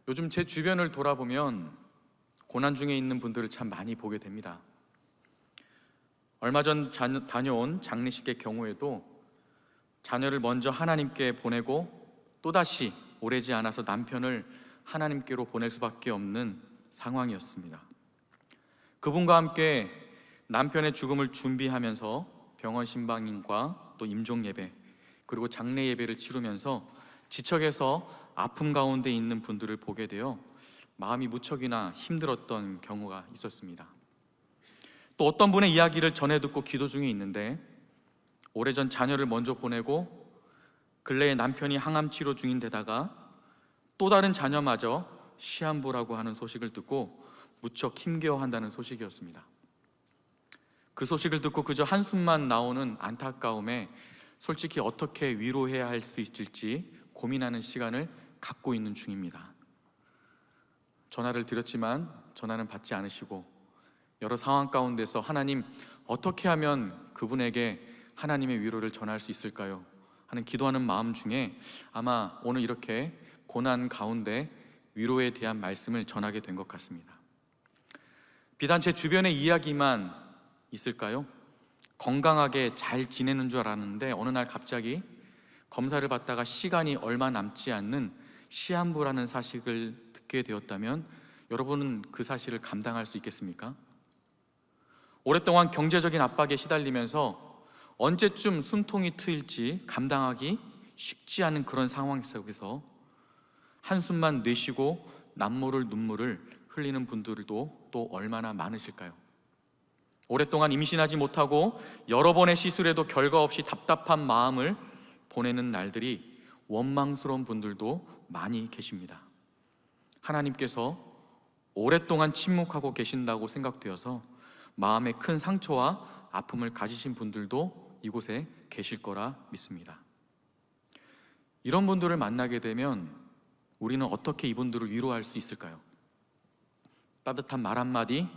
요즘 제 주변을 돌아보면 고난 중에 있는 분들을 참 많이 보게 됩니다. 얼마 전 다녀온 장례식의 경우에도 자녀를 먼저 하나님께 보내고 또다시 오래지 않아서 남편을 하나님께로 보낼 수밖에 없는 상황이었습니다. 그분과 함께 남편의 죽음을 준비하면서 병원 신방인과 또 임종 예배 그리고 장례 예배를 치르면서 지척에서 아픔 가운데 있는 분들을 보게 되어 마음이 무척이나 힘들었던 경우가 있었습니다. 또 어떤 분의 이야기를 전해 듣고 기도 중에 있는데 오래전 자녀를 먼저 보내고 근래에 남편이 항암 치료 중인 데다가 또 다른 자녀마저 시한부라고 하는 소식을 듣고 무척 힘겨워한다는 소식이었습니다. 그 소식을 듣고 그저 한숨만 나오는 안타까움에 솔직히 어떻게 위로해야 할 수 있을지 고민하는 시간을 갖고 있는 중입니다. 전화를 드렸지만 전화는 받지 않으시고 여러 상황 가운데서 하나님, 어떻게 하면 그분에게 하나님의 위로를 전할 수 있을까요? 하는 기도하는 마음 중에 아마 오늘 이렇게 고난 가운데 위로에 대한 말씀을 전하게 된 것 같습니다. 비단 제 주변의 이야기만 있을까요? 건강하게 잘 지내는 줄 알았는데 어느 날 갑자기 검사를 받다가 시간이 얼마 남지 않는 시한부라는 사실을 듣게 되었다면 여러분은 그 사실을 감당할 수 있겠습니까? 오랫동안 경제적인 압박에 시달리면서 언제쯤 숨통이 트일지 감당하기 쉽지 않은 그런 상황 속에서 한숨만 내쉬고 눈물을 흘리는 분들도 또 얼마나 많으실까요? 오랫동안 임신하지 못하고 여러 번의 시술에도 결과 없이 답답한 마음을 보내는 날들이 원망스러운 분들도 많이 계십니다. 하나님께서 오랫동안 침묵하고 계신다고 생각되어서 마음에 큰 상처와 아픔을 가지신 분들도 이곳에 계실 거라 믿습니다. 이런 분들을 만나게 되면 우리는 어떻게 이분들을 위로할 수 있을까요? 따뜻한 말 한마디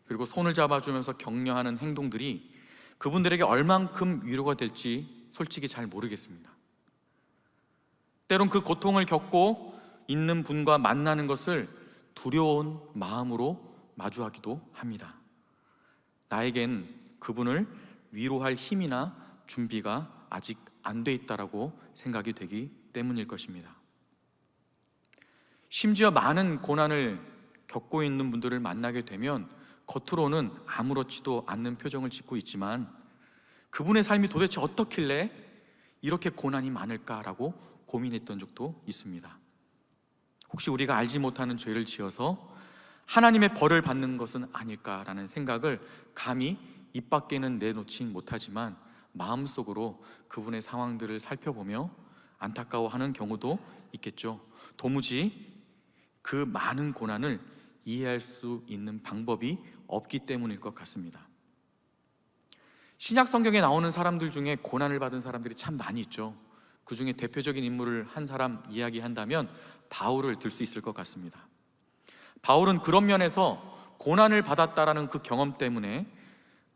그리고 손을 잡아주면서 격려하는 행동들이 그분들에게 얼만큼 위로가 될지 솔직히 잘 모르겠습니다. 때론 그 고통을 겪고 있는 분과 만나는 것을 두려운 마음으로 마주하기도 합니다. 나에겐 그분을 위로할 힘이나 준비가 아직 안 돼 있다라고 생각이 되기 때문일 것입니다. 심지어 많은 고난을 겪고 있는 분들을 만나게 되면 겉으로는 아무렇지도 않는 표정을 짓고 있지만 그분의 삶이 도대체 어떻길래 이렇게 고난이 많을까라고 고민했던 적도 있습니다. 혹시 우리가 알지 못하는 죄를 지어서 하나님의 벌을 받는 것은 아닐까라는 생각을 감히 입 밖에는 내놓지 못하지만 마음속으로 그분의 상황들을 살펴보며 안타까워하는 경우도 있겠죠. 도무지 그 많은 고난을 이해할 수 있는 방법이 없기 때문일 것 같습니다. 신약 성경에 나오는 사람들 중에 고난을 받은 사람들이 참 많이 있죠. 그 중에 대표적인 인물을 한 사람 이야기한다면 바울을 들 수 있을 것 같습니다. 바울은 그런 면에서 고난을 받았다라는 그 경험 때문에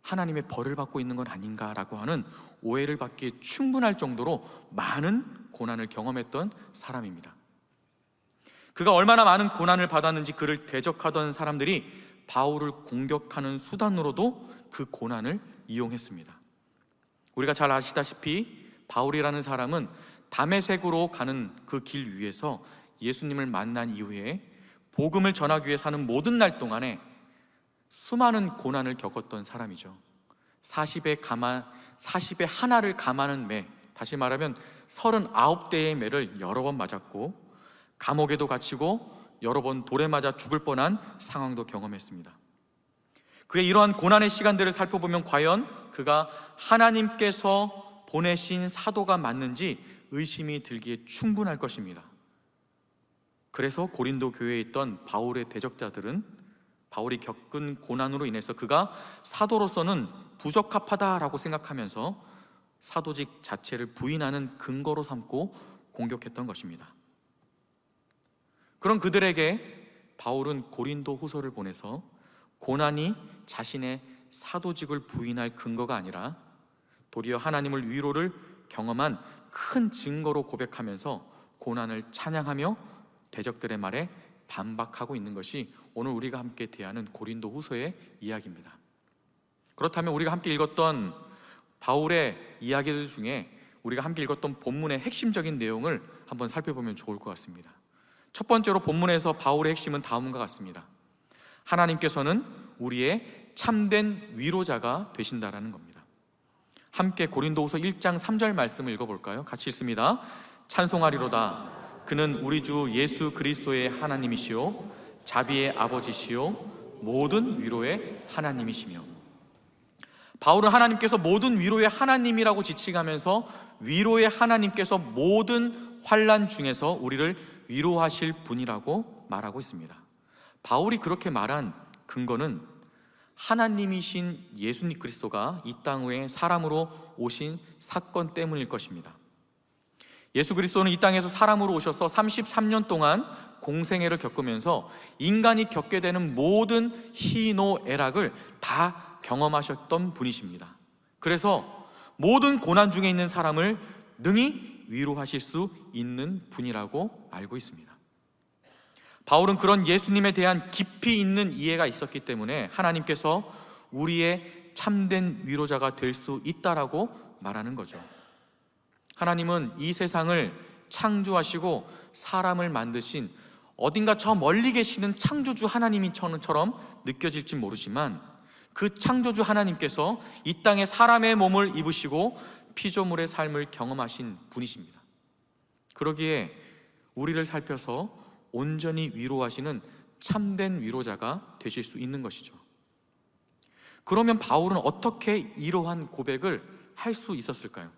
하나님의 벌을 받고 있는 건 아닌가라고 하는 오해를 받기에 충분할 정도로 많은 고난을 경험했던 사람입니다. 그가 얼마나 많은 고난을 받았는지 그를 대적하던 사람들이 바울을 공격하는 수단으로도 그 고난을 이용했습니다. 우리가 잘 아시다시피 바울이라는 사람은 다메섹으로 가는 그 길 위에서 예수님을 만난 이후에 복음을 전하기 위해 사는 모든 날 동안에 수많은 고난을 겪었던 사람이죠. 40의 하나를 감하는 매, 다시 말하면 39대의 매를 여러 번 맞았고 감옥에도 갇히고 여러 번 돌에 맞아 죽을 뻔한 상황도 경험했습니다. 그의 이러한 고난의 시간들을 살펴보면 과연 그가 하나님께서 보내신 사도가 맞는지 의심이 들기에 충분할 것입니다. 그래서 고린도 교회에 있던 바울의 대적자들은 바울이 겪은 고난으로 인해서 그가 사도로서는 부적합하다라고 생각하면서 사도직 자체를 부인하는 근거로 삼고 공격했던 것입니다. 그런 그들에게 바울은 고린도 후서를 보내서 고난이 자신의 사도직을 부인할 근거가 아니라 도리어 하나님을 위로를 경험한 큰 증거로 고백하면서 고난을 찬양하며 대적들의 말에 반박하고 있는 것이 오늘 우리가 함께 대하는 고린도후서의 이야기입니다. 그렇다면 우리가 함께 읽었던 바울의 이야기들 중에 우리가 함께 읽었던 본문의 핵심적인 내용을 한번 살펴보면 좋을 것 같습니다. 첫 번째로 본문에서 바울의 핵심은 다음과 같습니다. 하나님께서는 우리의 참된 위로자가 되신다라는 겁니다. 함께 고린도후서 1장 3절 말씀을 읽어볼까요? 같이 읽습니다. 찬송하리로다. 그는 우리 주 예수 그리스도의 하나님이시요 자비의 아버지시요 모든 위로의 하나님이시며. 바울은 하나님께서 모든 위로의 하나님이라고 지칭하면서 위로의 하나님께서 모든 환난 중에서 우리를 위로하실 분이라고 말하고 있습니다. 바울이 그렇게 말한 근거는 하나님이신 예수님 그리스도가 이 땅에 사람으로 오신 사건 때문일 것입니다. 예수 그리스도는 이 땅에서 사람으로 오셔서 33년 동안 공생애를 겪으면서 인간이 겪게 되는 모든 희노애락을 다 경험하셨던 분이십니다. 그래서 모든 고난 중에 있는 사람을 능히 위로하실 수 있는 분이라고 알고 있습니다. 바울은 그런 예수님에 대한 깊이 있는 이해가 있었기 때문에 하나님께서 우리의 참된 위로자가 될 수 있다라고 말하는 거죠. 하나님은 이 세상을 창조하시고 사람을 만드신 어딘가 저 멀리 계시는 창조주 하나님처럼 느껴질지 모르지만 그 창조주 하나님께서 이 땅에 사람의 몸을 입으시고 피조물의 삶을 경험하신 분이십니다. 그러기에 우리를 살펴서 온전히 위로하시는 참된 위로자가 되실 수 있는 것이죠. 그러면 바울은 어떻게 이러한 고백을 할 수 있었을까요?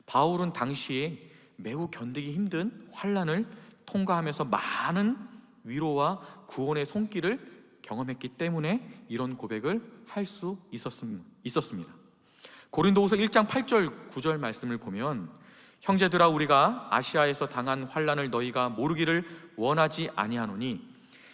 바울은 당시에 매우 견디기 힘든 환난을 통과하면서 많은 위로와 구원의 손길을 경험했기 때문에 이런 고백을 할 수 있었습니다. 고린도후서 1장 8절 9절 말씀을 보면 형제들아 우리가 아시아에서 당한 환난을 너희가 모르기를 원하지 아니하노니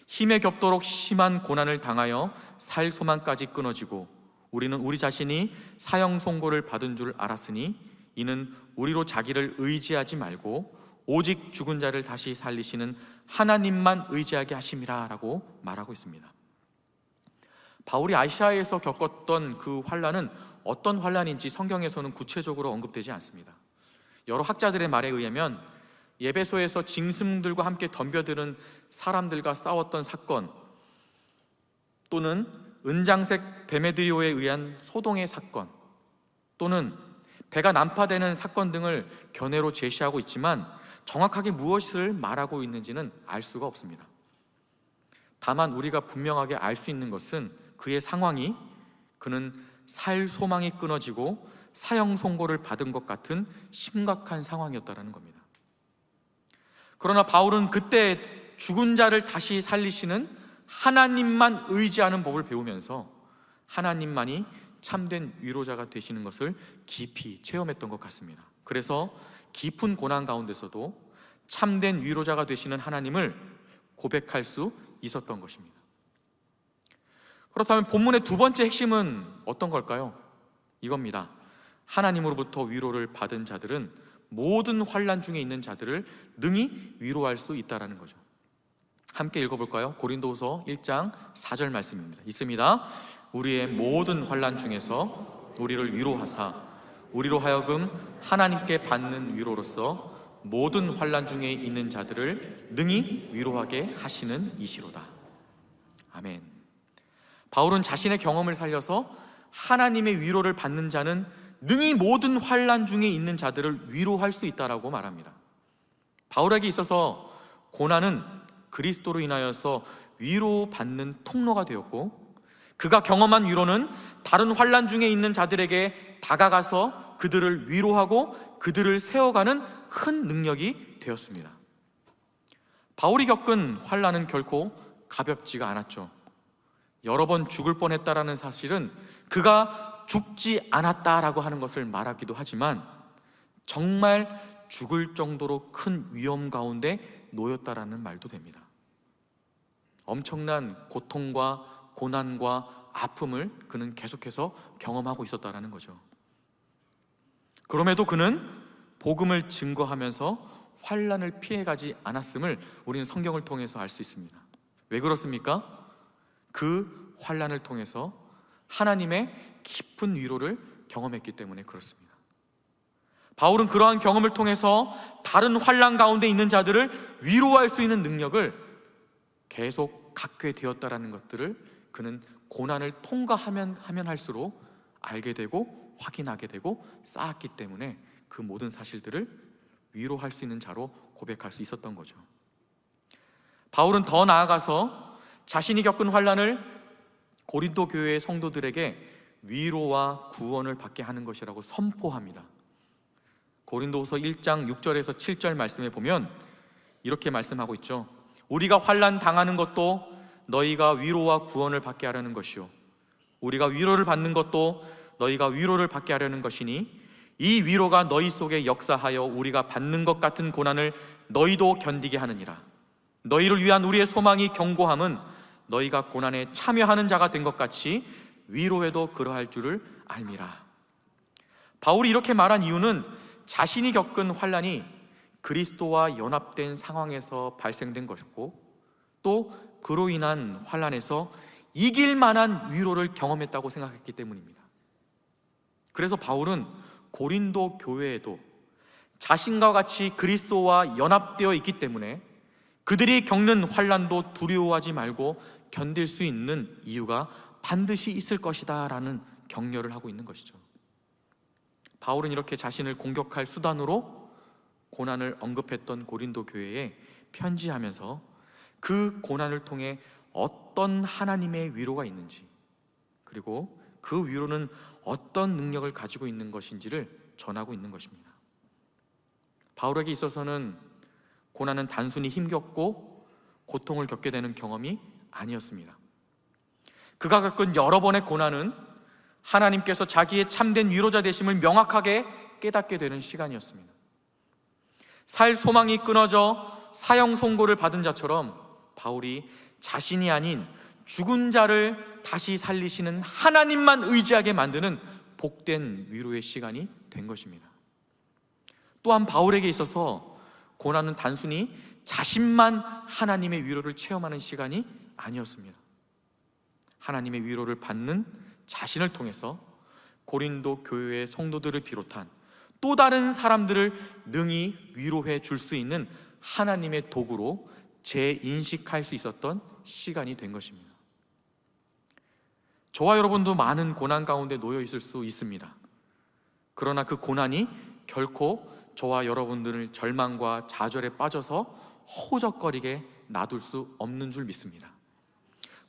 힘에 겹도록 심한 고난을 당하여 살 소망까지 끊어지고 우리는 우리 자신이 사형 선고를 받은 줄 알았으니 이는 우리로 자기를 의지하지 말고 오직 죽은 자를 다시 살리시는 하나님만 의지하게 하심이라 라고 말하고 있습니다. 바울이 아시아에서 겪었던 그 환난은 어떤 환난인지 성경에서는 구체적으로 언급되지 않습니다. 여러 학자들의 말에 의하면 에베소에서 짐승들과 함께 덤벼드는 사람들과 싸웠던 사건, 또는 은장색 데메드리오에 의한 소동의 사건, 또는 배가 난파되는 사건 등을 견해로 제시하고 있지만 정확하게 무엇을 말하고 있는지는 알 수가 없습니다. 다만 우리가 분명하게 알 수 있는 것은 그의 상황이 그는 살 소망이 끊어지고 사형 선고를 받은 것 같은 심각한 상황이었다는 겁니다. 그러나 바울은 그때 죽은 자를 다시 살리시는 하나님만 의지하는 법을 배우면서 하나님만이 참된 위로자가 되시는 것을 깊이 체험했던 것 같습니다. 그래서 깊은 고난 가운데서도 참된 위로자가 되시는 하나님을 고백할 수 있었던 것입니다. 그렇다면 본문의 두 번째 핵심은 어떤 걸까요? 이겁니다. 하나님으로부터 위로를 받은 자들은 모든 환난 중에 있는 자들을 능히 위로할 수 있다는 거죠. 함께 읽어볼까요? 고린도후서 1장 4절 말씀입니다. 있습니다. 우리의 모든 환난 중에서 우리를 위로하사 우리로 하여금 하나님께 받는 위로로서 모든 환난 중에 있는 자들을 능히 위로하게 하시는 이시로다. 아멘. 바울은 자신의 경험을 살려서 하나님의 위로를 받는 자는 능히 모든 환난 중에 있는 자들을 위로할 수 있다라고 말합니다. 바울에게 있어서 고난은 그리스도로 인하여서 위로받는 통로가 되었고, 그가 경험한 위로는 다른 환난 중에 있는 자들에게 다가가서 그들을 위로하고 그들을 세워가는 큰 능력이 되었습니다. 바울이 겪은 환난은 결코 가볍지가 않았죠. 여러 번 죽을 뻔했다라는 사실은 그가 죽지 않았다라고 하는 것을 말하기도 하지만 정말 죽을 정도로 큰 위험 가운데 놓였다라는 말도 됩니다. 엄청난 고통과 고난과 아픔을 그는 계속해서 경험하고 있었다라는 거죠. 그럼에도 그는 복음을 증거하면서 환난을 피해가지 않았음을 우리는 성경을 통해서 알 수 있습니다. 왜 그렇습니까? 그 환난을 통해서 하나님의 깊은 위로를 경험했기 때문에 그렇습니다. 바울은 그러한 경험을 통해서 다른 환난 가운데 있는 자들을 위로할 수 있는 능력을 계속 갖게 되었다라는 것들을 그는 고난을 통과하면 할수록 알게 되고 확인하게 되고 쌓았기 때문에 그 모든 사실들을 위로할 수 있는 자로 고백할 수 있었던 거죠. 바울은 더 나아가서 자신이 겪은 환난을 고린도 교회의 성도들에게 위로와 구원을 받게 하는 것이라고 선포합니다. 고린도후서 1장 6절에서 7절 말씀에 보면 이렇게 말씀하고 있죠. 우리가 환난 당하는 것도 너희가 위로와 구원을 받게 하려는 것이요 우리가 위로를 받는 것도 너희가 위로를 받게 하려는 것이니 이 위로가 너희 속에 역사하여 우리가 받는 것 같은 고난을 너희도 견디게 하느니라. 너희를 위한 우리의 소망이 견고함은 너희가 고난에 참여하는 자가 된 것 같이 위로에도 그러할 줄을 알미라. 바울이 이렇게 말한 이유는 자신이 겪은 환난이 그리스도와 연합된 상황에서 발생된 것이고 또 그로 인한 환난에서 이길 만한 위로를 경험했다고 생각했기 때문입니다. 그래서 바울은 고린도 교회에도 자신과 같이 그리스도와 연합되어 있기 때문에 그들이 겪는 환난도 두려워하지 말고 견딜 수 있는 이유가 반드시 있을 것이다 라는 격려를 하고 있는 것이죠. 바울은 이렇게 자신을 공격할 수단으로 고난을 언급했던 고린도 교회에 편지하면서 그 고난을 통해 어떤 하나님의 위로가 있는지 그리고 그 위로는 어떤 능력을 가지고 있는 것인지를 전하고 있는 것입니다. 바울에게 있어서는 고난은 단순히 힘겹고 고통을 겪게 되는 경험이 아니었습니다. 그가 겪은 여러 번의 고난은 하나님께서 자기의 참된 위로자 되심을 명확하게 깨닫게 되는 시간이었습니다. 살 소망이 끊어져 사형 선고를 받은 자처럼 바울이 자신이 아닌 죽은 자를 다시 살리시는 하나님만 의지하게 만드는 복된 위로의 시간이 된 것입니다. 또한 바울에게 있어서 고난은 단순히 자신만 하나님의 위로를 체험하는 시간이 아니었습니다. 하나님의 위로를 받는 자신을 통해서 고린도 교회의 성도들을 비롯한 또 다른 사람들을 능히 위로해 줄 수 있는 하나님의 도구로 재인식할 수 있었던 시간이 된 것입니다. 저와 여러분도 많은 고난 가운데 놓여 있을 수 있습니다. 그러나 그 고난이 결코 저와 여러분들을 절망과 좌절에 빠져서 허우적거리게 놔둘 수 없는 줄 믿습니다.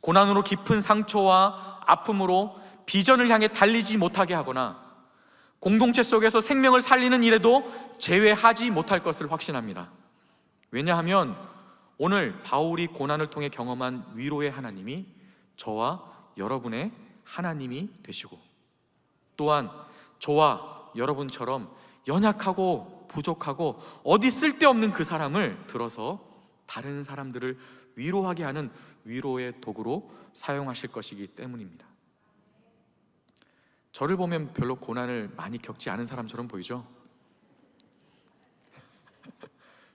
고난으로 깊은 상처와 아픔으로 비전을 향해 달리지 못하게 하거나 공동체 속에서 생명을 살리는 일에도 제외하지 못할 것을 확신합니다. 왜냐하면 오늘 바울이 고난을 통해 경험한 위로의 하나님이 저와 여러분의 하나님이 되시고 또한 저와 여러분처럼 연약하고 부족하고 어디 쓸데없는 그 사람을 들어서 다른 사람들을 위로하게 하는 위로의 도구로 사용하실 것이기 때문입니다. 저를 보면 별로 고난을 많이 겪지 않은 사람처럼 보이죠?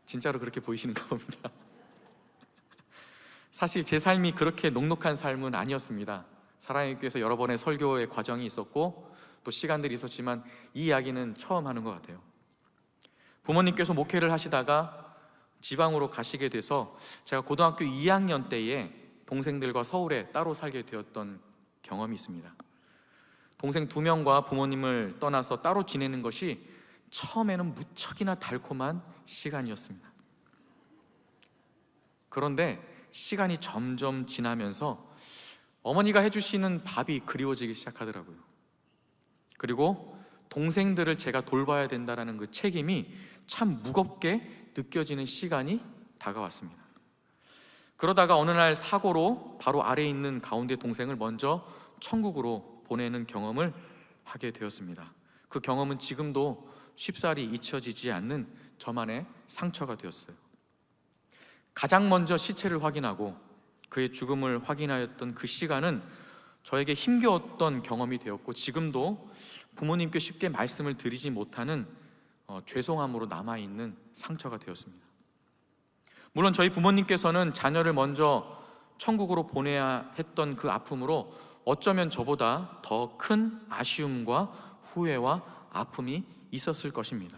진짜로 그렇게 보이시는가 봅니다. 사실 제 삶이 그렇게 녹록한 삶은 아니었습니다. 사랑의 교회에서 여러 번의 설교의 과정이 있었고 또 시간들이 있었지만 이 이야기는 처음 하는 것 같아요. 부모님께서 목회를 하시다가 지방으로 가시게 돼서 제가 고등학교 2학년 때에 동생들과 서울에 따로 살게 되었던 경험이 있습니다. 동생 2명과 부모님을 떠나서 따로 지내는 것이 처음에는 무척이나 달콤한 시간이었습니다. 그런데 시간이 점점 지나면서 어머니가 해주시는 밥이 그리워지기 시작하더라고요. 그리고 동생들을 제가 돌봐야 된다는 그 책임이 참 무겁게 느껴지는 시간이 다가왔습니다. 그러다가 어느 날 사고로 바로 아래에 있는 가운데 동생을 먼저 천국으로 보내는 경험을 하게 되었습니다. 그 경험은 지금도 쉽사리 잊혀지지 않는 저만의 상처가 되었어요. 가장 먼저 시체를 확인하고 그의 죽음을 확인하였던 그 시간은 저에게 힘겨웠던 경험이 되었고 지금도 부모님께 쉽게 말씀을 드리지 못하는 죄송함으로 남아있는 상처가 되었습니다. 물론 저희 부모님께서는 자녀를 먼저 천국으로 보내야 했던 그 아픔으로 어쩌면 저보다 더 큰 아쉬움과 후회와 아픔이 있었을 것입니다.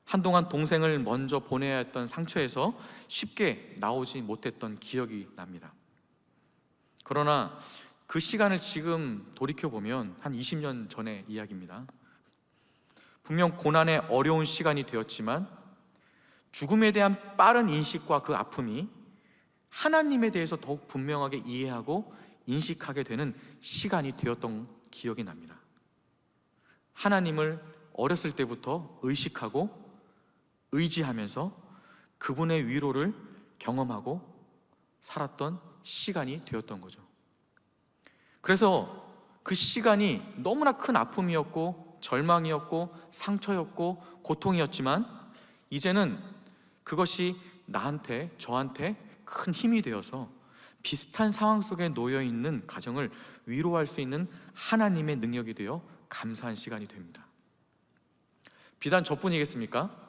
한동안 동생을 먼저 보내야 했던 상처에서 쉽게 나오지 못했던 기억이 납니다. 그러나 그 시간을 지금 돌이켜보면 한 20년 전의 이야기입니다. 분명 고난의 어려운 시간이 되었지만 죽음에 대한 빠른 인식과 그 아픔이 하나님에 대해서 더욱 분명하게 이해하고 인식하게 되는 시간이 되었던 기억이 납니다. 하나님을 어렸을 때부터 의식하고 의지하면서 그분의 위로를 경험하고 살았던 시간이 되었던 거죠. 그래서 그 시간이 너무나 큰 아픔이었고 절망이었고 상처였고 고통이었지만 이제는 그것이 나한테, 저한테 큰 힘이 되어서 비슷한 상황 속에 놓여 있는 가정을 위로할 수 있는 하나님의 능력이 되어 감사한 시간이 됩니다. 비단 저뿐이겠습니까?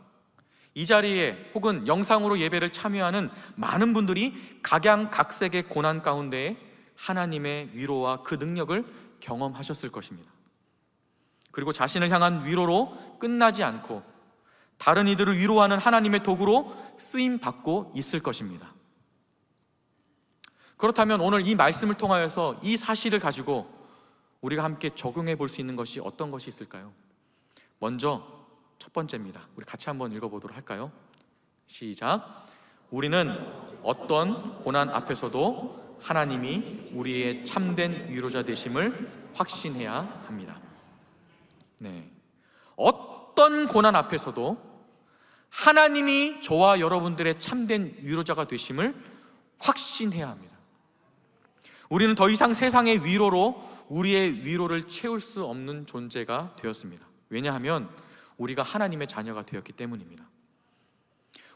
이 자리에 혹은 영상으로 예배를 참여하는 많은 분들이 각양각색의 고난 가운데 하나님의 위로와 그 능력을 경험하셨을 것입니다. 그리고 자신을 향한 위로로 끝나지 않고 다른 이들을 위로하는 하나님의 도구로 쓰임받고 있을 것입니다. 그렇다면 오늘 이 말씀을 통하여서 이 사실을 가지고 우리가 함께 적용해 볼 수 있는 것이 어떤 것이 있을까요? 먼저 첫 번째입니다. 우리 같이 한번 읽어보도록 할까요? 시작. 우리는 어떤 고난 앞에서도 하나님이 우리의 참된 위로자 되심을 확신해야 합니다. 네, 어떤 고난 앞에서도 하나님이 저와 여러분들의 참된 위로자가 되심을 확신해야 합니다. 우리는 더 이상 세상의 위로로 우리의 위로를 채울 수 없는 존재가 되었습니다. 왜냐하면 우리가 하나님의 자녀가 되었기 때문입니다.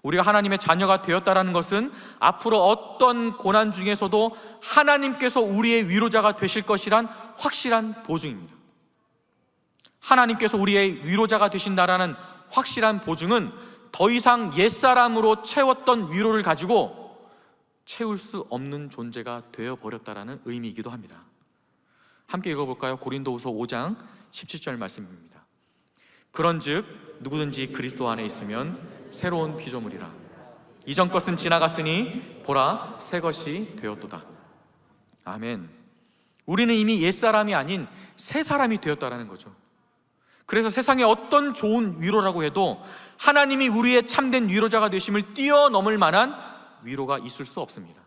우리가 하나님의 자녀가 되었다는 것은 앞으로 어떤 고난 중에서도 하나님께서 우리의 위로자가 되실 것이란 확실한 보증입니다. 하나님께서 우리의 위로자가 되신다라는 확실한 보증은 더 이상 옛사람으로 채웠던 위로를 가지고 채울 수 없는 존재가 되어버렸다라는 의미이기도 합니다. 함께 읽어볼까요? 고린도후서 5장 17절 말씀입니다. 그런즉 누구든지 그리스도 안에 있으면 새로운 피조물이라. 이전 것은 지나갔으니 보라 새 것이 되었도다. 아멘. 우리는 이미 옛사람이 아닌 새 사람이 되었다라는 거죠. 그래서 세상에 어떤 좋은 위로라고 해도 하나님이 우리의 참된 위로자가 되심을 뛰어넘을 만한 위로가 있을 수 없습니다.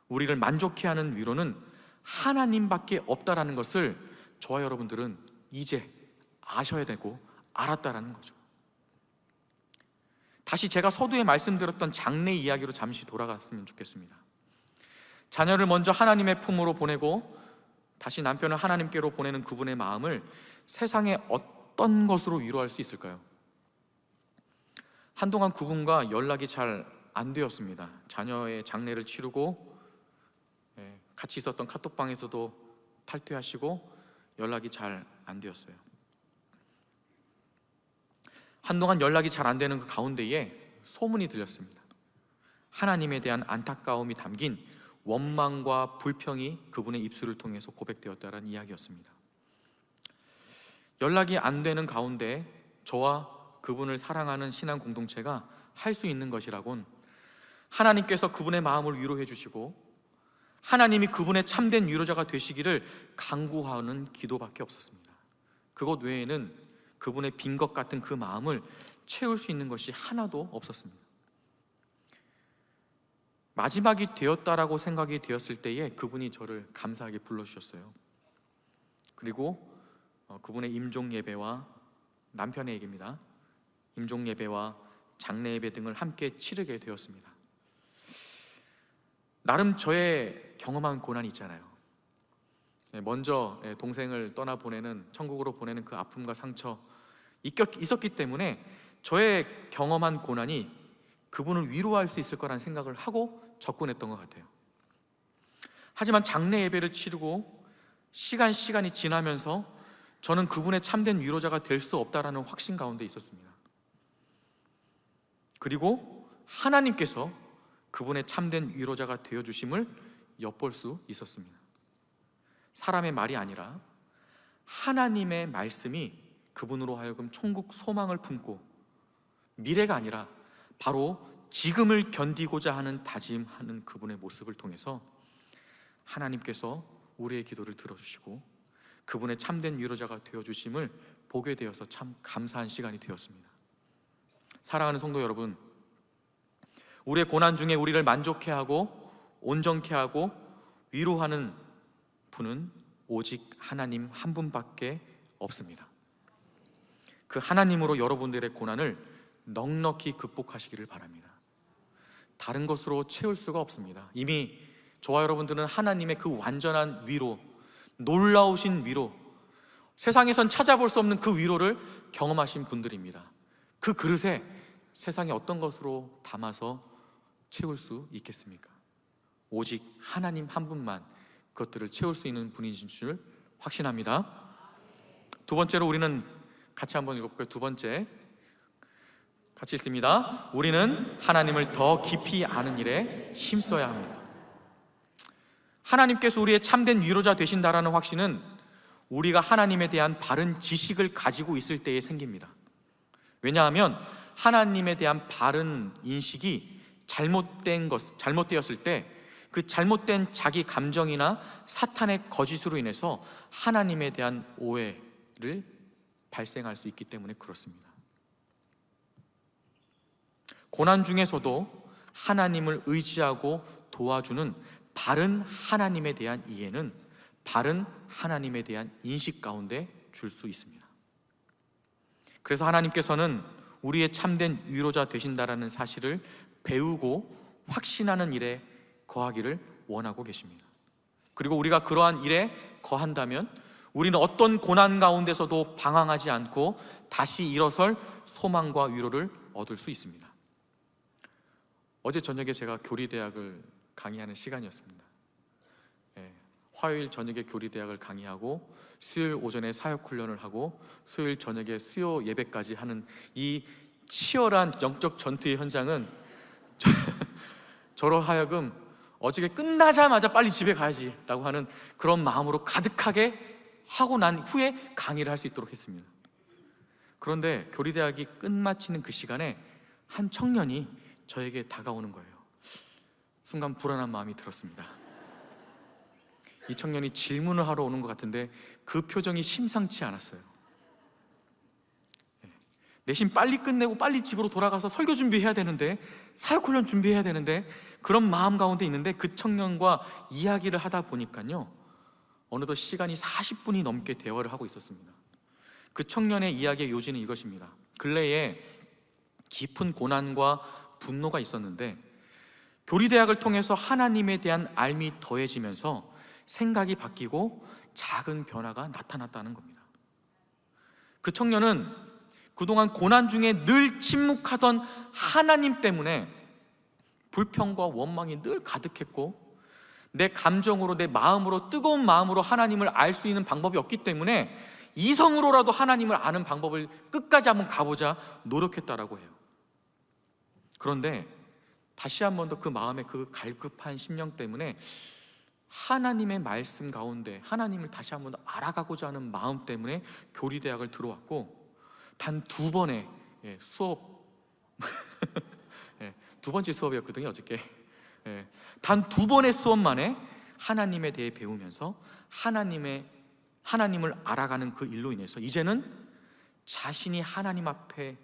우리를 만족해 하는 위로는 하나님밖에 없다라는 것을 저와 여러분들은 이제 아셔야 되고 알았다라는 거죠. 다시 제가 서두에 말씀드렸던 장래 이야기로 잠시 돌아갔으면 좋겠습니다. 자녀를 먼저 하나님의 품으로 보내고 다시 남편을 하나님께로 보내는 그분의 마음을 세상의 어떤 것으로 위로할 수 있을까요? 한동안 그분과 연락이 잘 안 되었습니다. 자녀의 장례를 치르고 같이 있었던 카톡방에서도 탈퇴하시고 연락이 잘 안 되었어요. 한동안 연락이 잘 안 되는 그 가운데에 소문이 들렸습니다. 하나님에 대한 안타까움이 담긴 원망과 불평이 그분의 입술을 통해서 고백되었다는 이야기였습니다. 연락이 안 되는 가운데 저와 그분을 사랑하는 신앙 공동체가 할 수 있는 것이라곤 하나님께서 그분의 마음을 위로해 주시고 하나님이 그분의 참된 위로자가 되시기를 간구하는 기도밖에 없었습니다. 그것 외에는 그분의 빈 것 같은 그 마음을 채울 수 있는 것이 하나도 없었습니다. 마지막이 되었다라고 생각이 되었을 때에 그분이 저를 감사하게 불러주셨어요. 그리고 그분의 임종 예배와 남편의 얘기입니다. 임종 예배와 장례 예배 등을 함께 치르게 되었습니다. 나름 저의 경험한 고난이 있잖아요. 먼저 동생을 떠나보내는, 천국으로 보내는 그 아픔과 상처 있었기 때문에 저의 경험한 고난이 그분을 위로할 수 있을 거라는 생각을 하고 접근했던 것 같아요. 하지만 장례 예배를 치르고 시간이 지나면서 저는 그분의 참된 위로자가 될 수 없다라는 확신 가운데 있었습니다. 그리고 하나님께서 그분의 참된 위로자가 되어주심을 엿볼 수 있었습니다. 사람의 말이 아니라 하나님의 말씀이 그분으로 하여금 천국 소망을 품고, 미래가 아니라 바로 지금을 견디고자 하는 다짐하는 그분의 모습을 통해서 하나님께서 우리의 기도를 들어주시고 그분의 참된 위로자가 되어주심을 보게 되어서 참 감사한 시간이 되었습니다. 사랑하는 성도 여러분, 우리의 고난 중에 우리를 만족해 하고 온전케 하고 위로하는 분은 오직 하나님 한 분밖에 없습니다. 그 하나님으로 여러분들의 고난을 넉넉히 극복하시기를 바랍니다. 다른 것으로 채울 수가 없습니다. 이미 저와 여러분들은 하나님의 그 완전한 위로, 놀라우신 위로, 세상에선 찾아볼 수 없는 그 위로를 경험하신 분들입니다. 그 그릇에 세상에 어떤 것으로 담아서 채울 수 있겠습니까? 오직 하나님 한 분만 그것들을 채울 수 있는 분이신 줄 확신합니다. 두 번째로 우리는 같이 한번 읽어볼까요? 두 번째 같이 읽습니다. 우리는 하나님을 더 깊이 아는 일에 힘써야 합니다. 하나님께서 우리의 참된 위로자 되신다라는 확신은 우리가 하나님에 대한 바른 지식을 가지고 있을 때에 생깁니다. 왜냐하면 하나님에 대한 바른 인식이 잘못되었을 때 그 잘못된 자기 감정이나 사탄의 거짓으로 인해서 하나님에 대한 오해를 발생할 수 있기 때문에 그렇습니다. 고난 중에서도 하나님을 의지하고 도와주는 바른 하나님에 대한 이해는 바른 하나님에 대한 인식 가운데 줄 수 있습니다. 그래서 하나님께서는 우리의 참된 위로자 되신다라는 사실을 배우고 확신하는 일에 거하기를 원하고 계십니다. 그리고 우리가 그러한 일에 거한다면 우리는 어떤 고난 가운데서도 방황하지 않고 다시 일어설 소망과 위로를 얻을 수 있습니다. 어제 저녁에 제가 교리대학을 강의하는 시간이었습니다. 화요일 저녁에 교리대학을 강의하고 수요일 오전에 사역훈련을 하고 수요일 저녁에 수요 예배까지 하는 이 치열한 영적 전투의 현장은 저로 하여금 어저께 끝나자마자 빨리 집에 가야지 라고 하는 그런 마음으로 가득하게 하고 난 후에 강의를 할 수 있도록 했습니다. 그런데 교리대학이 끝마치는 그 시간에 한 청년이 저에게 다가오는 거예요. 순간 불안한 마음이 들었습니다. 이 청년이 질문을 하러 오는 것 같은데 그 표정이 심상치 않았어요. 내심 빨리 끝내고 빨리 집으로 돌아가서 설교 준비해야 되는데, 사역훈련 준비해야 되는데, 그런 마음 가운데 있는데 그 청년과 이야기를 하다 보니까요, 어느덧 시간이 40분이 넘게 대화를 하고 있었습니다. 그 청년의 이야기의 요지는 이것입니다. 근래에 깊은 고난과 분노가 있었는데 교리대학을 통해서 하나님에 대한 알미 더해지면서 생각이 바뀌고 작은 변화가 나타났다는 겁니다. 그 청년은 그동안 고난 중에 늘 침묵하던 하나님 때문에 불평과 원망이 늘 가득했고, 내 감정으로, 내 마음으로, 뜨거운 마음으로 하나님을 알 수 있는 방법이 없기 때문에 이성으로라도 하나님을 아는 방법을 끝까지 한번 가보자 노력했다라고 해요. 그런데 다시 한 번 더 그 마음의 그 갈급한 심령 때문에 하나님의 말씀 가운데 하나님을 다시 한 번 더 알아가고자 하는 마음 때문에 교리대학을 들어왔고, 단 2번의 수업 두 번째 수업이었거든요, 어저께. 단 2번의 수업 만에 하나님에 대해 배우면서 하나님을 알아가는 그 일로 인해서 이제는 자신이 하나님 앞에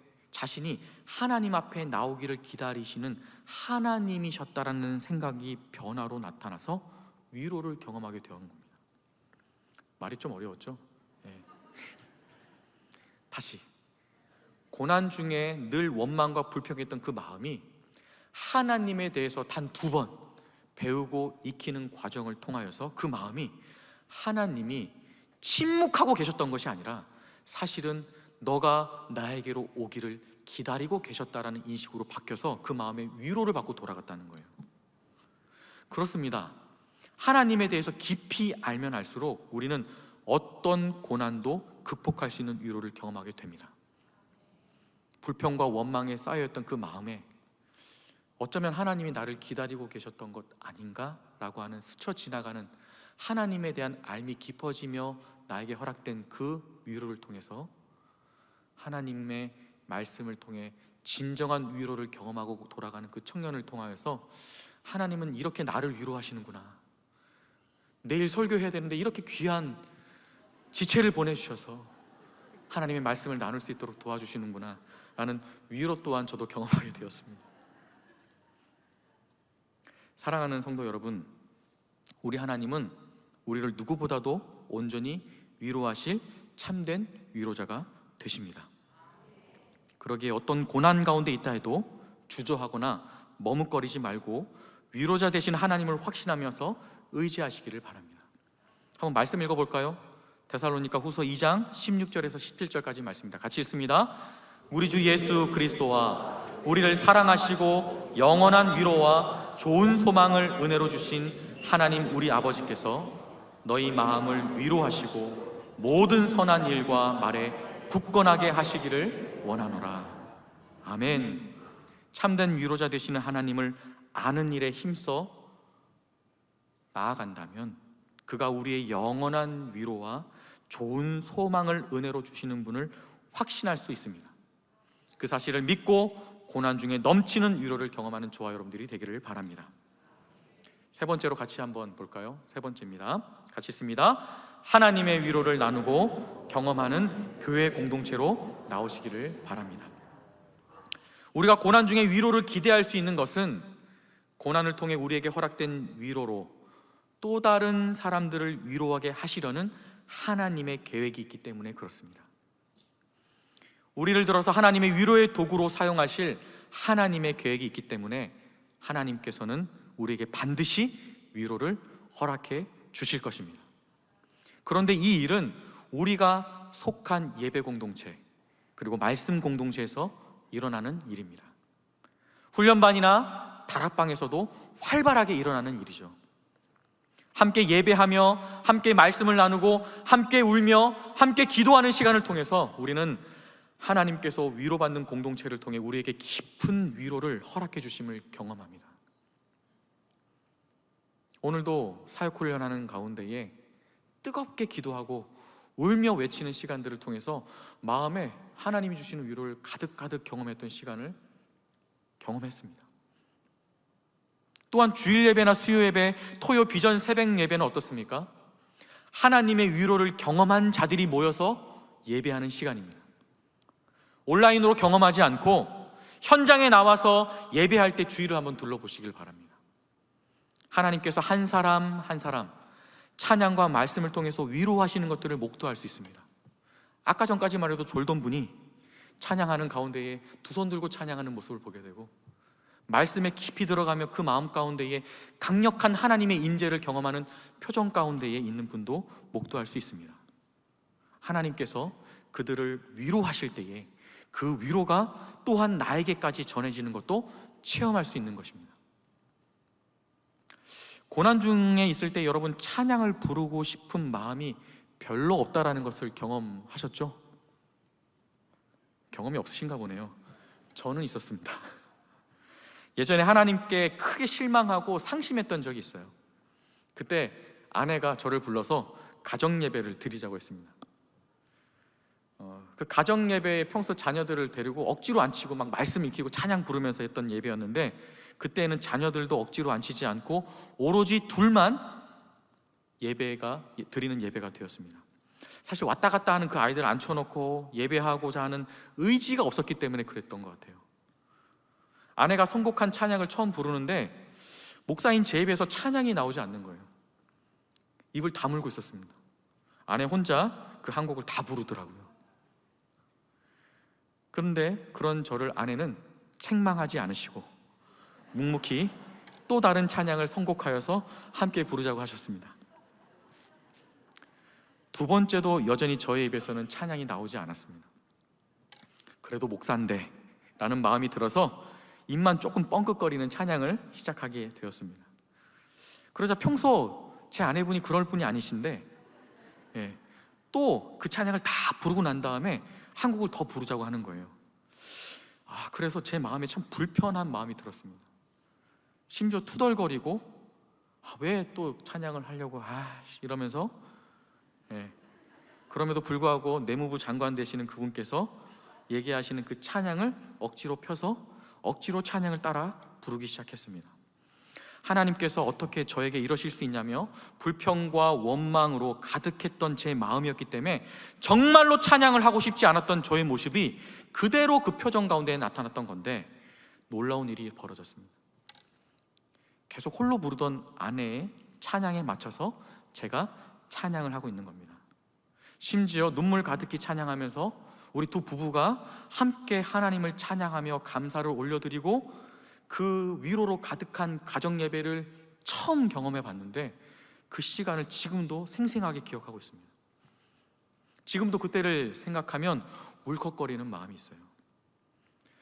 나오기를 기다리시는 하나님이셨다라는 생각이 변화로 나타나서 위로를 경험하게 되는 겁니다. 말이 좀 어려웠죠? 다시 고난 중에 늘 원망과 불평했던 그 마음이 하나님에 대해서 단 2번 배우고 익히는 과정을 통하여서 그 마음이 하나님이 침묵하고 계셨던 것이 아니라 사실은 너가 나에게로 오기를 기다리고 계셨다라는 인식으로 바뀌어서 그 마음에 위로를 받고 돌아갔다는 거예요. 그렇습니다. 하나님에 대해서 깊이 알면 알수록 우리는 어떤 고난도 극복할 수 있는 위로를 경험하게 됩니다. 불평과 원망에 쌓여있던 그 마음에 어쩌면 하나님이 나를 기다리고 계셨던 것 아닌가라고 하는 스쳐 지나가는 하나님에 대한 알미 깊어지며 나에게 허락된 그 위로를 통해서 하나님의 말씀을 통해 진정한 위로를 경험하고 돌아가는 그 청년을 통하여서 하나님은 이렇게 나를 위로하시는구나, 내일 설교해야 되는데 이렇게 귀한 지체를 보내주셔서 하나님의 말씀을 나눌 수 있도록 도와주시는구나 라는 위로 또한 저도 경험하게 되었습니다. 사랑하는 성도 여러분, 우리 하나님은 우리를 누구보다도 온전히 위로하실 참된 위로자가 되십니다. 그러기에 어떤 고난 가운데 있다 해도 주저하거나 머뭇거리지 말고 위로자 되신 하나님을 확신하면서 의지하시기를 바랍니다. 한번 말씀 읽어볼까요? 데살로니가 후서 2장 16절에서 17절까지 말씀입니다. 같이 읽습니다. 우리 주 예수 그리스도와 우리를 사랑하시고 영원한 위로와 좋은 소망을 은혜로 주신 하나님 우리 아버지께서 너희 마음을 위로하시고 모든 선한 일과 말에 굳건하게 하시기를 원하노라. 아멘. 참된 위로자 되시는 하나님을 아는 일에 힘써 나아간다면 그가 우리의 영원한 위로와 좋은 소망을 은혜로 주시는 분을 확신할 수 있습니다. 그 사실을 믿고 고난 중에 넘치는 위로를 경험하는 저와 여러분들이 되기를 바랍니다. 세 번째로 같이 한번 볼까요? 세 번째입니다. 같이 읽습니다. 하나님의 위로를 나누고 경험하는 교회 공동체로 나오시기를 바랍니다. 우리가 고난 중에 위로를 기대할 수 있는 것은 고난을 통해 우리에게 허락된 위로로 또 다른 사람들을 위로하게 하시려는 하나님의 계획이 있기 때문에 그렇습니다. 우리를 들어서 하나님의 위로의 도구로 사용하실 하나님의 계획이 있기 때문에 하나님께서는 우리에게 반드시 위로를 허락해 주실 것입니다. 그런데 이 일은 우리가 속한 예배 공동체 그리고 말씀 공동체에서 일어나는 일입니다. 훈련반이나 다락방에서도 활발하게 일어나는 일이죠. 함께 예배하며 함께 말씀을 나누고 함께 울며 함께 기도하는 시간을 통해서 우리는 하나님께서 위로받는 공동체를 통해 우리에게 깊은 위로를 허락해 주심을 경험합니다. 오늘도 사역훈련하는 가운데에 뜨겁게 기도하고 울며 외치는 시간들을 통해서 마음에 하나님이 주시는 위로를 가득가득 경험했던 시간을 경험했습니다. 또한 주일 예배나 수요 예배, 토요 비전 새벽 예배는 어떻습니까? 하나님의 위로를 경험한 자들이 모여서 예배하는 시간입니다. 온라인으로 경험하지 않고 현장에 나와서 예배할 때 주위를 한번 둘러보시길 바랍니다. 하나님께서 한 사람 한 사람 찬양과 말씀을 통해서 위로하시는 것들을 목도할 수 있습니다. 아까 전까지만 해도 졸던 분이 찬양하는 가운데에 두 손 들고 찬양하는 모습을 보게 되고, 말씀에 깊이 들어가며 그 마음 가운데에 강력한 하나님의 임재를 경험하는 표정 가운데에 있는 분도 목도할 수 있습니다. 하나님께서 그들을 위로하실 때에 그 위로가 또한 나에게까지 전해지는 것도 체험할 수 있는 것입니다. 고난 중에 있을 때 여러분 찬양을 부르고 싶은 마음이 별로 없다라는 것을 경험하셨죠? 경험이 없으신가 보네요. 저는 있었습니다. 예전에 하나님께 크게 실망하고 상심했던 적이 있어요. 그때 아내가 저를 불러서 가정 예배를 드리자고 했습니다. 그 가정 예배에 평소 자녀들을 데리고 억지로 앉히고 막 말씀 익히고 찬양 부르면서 했던 예배였는데, 그때는 자녀들도 억지로 앉히지 않고 오로지 둘만 드리는 예배가 되었습니다. 사실 왔다 갔다 하는 그 아이들 앉혀놓고 예배하고자 하는 의지가 없었기 때문에 그랬던 것 같아요. 아내가 선곡한 찬양을 처음 부르는데 목사인 제 입에서 찬양이 나오지 않는 거예요. 입을 다물고 있었습니다. 아내 혼자 그 한 곡을 다 부르더라고요. 그런데 그런 저를 아내는 책망하지 않으시고 묵묵히 또 다른 찬양을 선곡하여서 함께 부르자고 하셨습니다. 두 번째도 여전히 저의 입에서는 찬양이 나오지 않았습니다. 그래도 목사인데 라는 마음이 들어서 입만 조금 뻥긋거리는 찬양을 시작하게 되었습니다. 그러자 평소 제 아내분이 그럴 분이 아니신데 또 그 찬양을 다 부르고 난 다음에 한 곡을 더 부르자고 하는 거예요. 그래서 제 마음에 참 불편한 마음이 들었습니다. 심지어 투덜거리고 왜 또 찬양을 하려고 이러면서 그럼에도 불구하고 내무부 장관 되시는 그분께서 얘기하시는 그 찬양을 억지로 펴서 억지로 찬양을 따라 부르기 시작했습니다. 하나님께서 어떻게 저에게 이러실 수 있냐며 불평과 원망으로 가득했던 제 마음이었기 때문에 정말로 찬양을 하고 싶지 않았던 저의 모습이 그대로 그 표정 가운데 나타났던 건데, 놀라운 일이 벌어졌습니다. 계속 홀로 부르던 아내의 찬양에 맞춰서 제가 찬양을 하고 있는 겁니다. 심지어 눈물 가득히 찬양하면서 우리 두 부부가 함께 하나님을 찬양하며 감사를 올려드리고 그 위로로 가득한 가정 예배를 처음 경험해 봤는데, 그 시간을 지금도 생생하게 기억하고 있습니다. 지금도 그때를 생각하면 울컥거리는 마음이 있어요.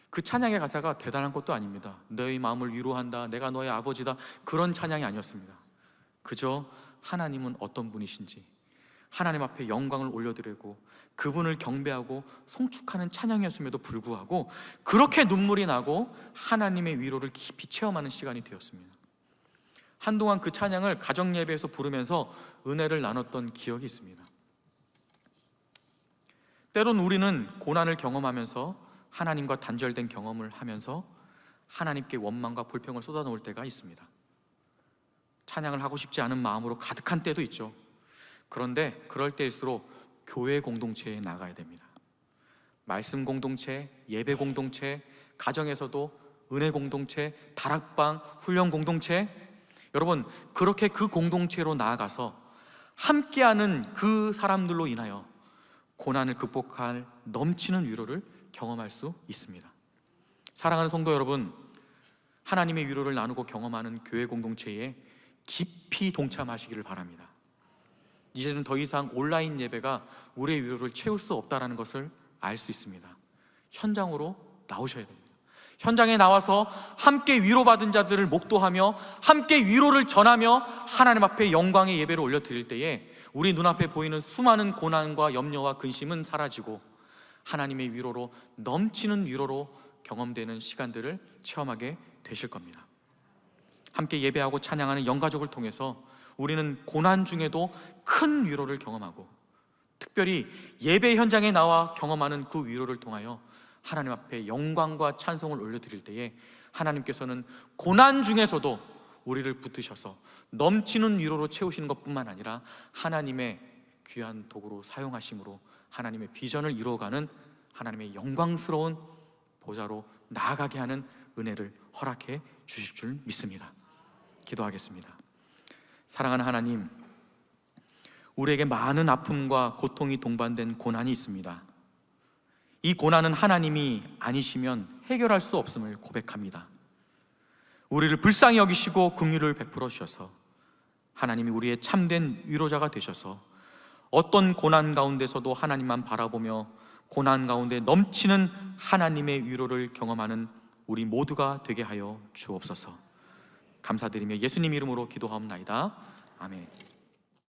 그 찬양의 가사가 대단한 것도 아닙니다. 너의 마음을 위로한다, 내가 너의 아버지다, 그런 찬양이 아니었습니다. 그저 하나님은 어떤 분이신지 하나님 앞에 영광을 올려드리고 그분을 경배하고 송축하는 찬양이었음에도 불구하고 그렇게 눈물이 나고 하나님의 위로를 깊이 체험하는 시간이 되었습니다. 한동안 그 찬양을 가정 예배에서 부르면서 은혜를 나눴던 기억이 있습니다. 때론 우리는 고난을 경험하면서 하나님과 단절된 경험을 하면서 하나님께 원망과 불평을 쏟아놓을 때가 있습니다. 찬양을 하고 싶지 않은 마음으로 가득한 때도 있죠. 그런데 그럴 때일수록 교회 공동체에 나가야 됩니다. 말씀 공동체, 예배 공동체, 가정에서도 은혜 공동체, 다락방, 훈련 공동체, 여러분 그렇게 그 공동체로 나아가서 함께하는 그 사람들로 인하여 고난을 극복할 넘치는 위로를 경험할 수 있습니다. 사랑하는 성도 여러분, 하나님의 위로를 나누고 경험하는 교회 공동체에 깊이 동참하시기를 바랍니다. 이제는 더 이상 온라인 예배가 우리의 위로를 채울 수 없다는 것을 알 수 있습니다. 현장으로 나오셔야 됩니다. 현장에 나와서 함께 위로받은 자들을 목도하며 함께 위로를 전하며 하나님 앞에 영광의 예배를 올려드릴 때에 우리 눈앞에 보이는 수많은 고난과 염려와 근심은 사라지고 하나님의 위로로, 넘치는 위로로 경험되는 시간들을 체험하게 되실 겁니다. 함께 예배하고 찬양하는 영가족을 통해서 우리는 고난 중에도 큰 위로를 경험하고, 특별히 예배 현장에 나와 경험하는 그 위로를 통하여 하나님 앞에 영광과 찬송을 올려드릴 때에 하나님께서는 고난 중에서도 우리를 붙드셔서 넘치는 위로로 채우시는 것뿐만 아니라 하나님의 귀한 도구로 사용하심으로 하나님의 비전을 이루어가는 하나님의 영광스러운 보좌로 나아가게 하는 은혜를 허락해 주실 줄 믿습니다. 기도하겠습니다. 사랑하는 하나님, 우리에게 많은 아픔과 고통이 동반된 고난이 있습니다. 이 고난은 하나님이 아니시면 해결할 수 없음을 고백합니다. 우리를 불쌍히 여기시고 긍휼을 베풀어 주셔서 하나님이 우리의 참된 위로자가 되셔서 어떤 고난 가운데서도 하나님만 바라보며 고난 가운데 넘치는 하나님의 위로를 경험하는 우리 모두가 되게 하여 주옵소서. 감사드리며 예수님 이름으로 기도하옵나이다. 아멘.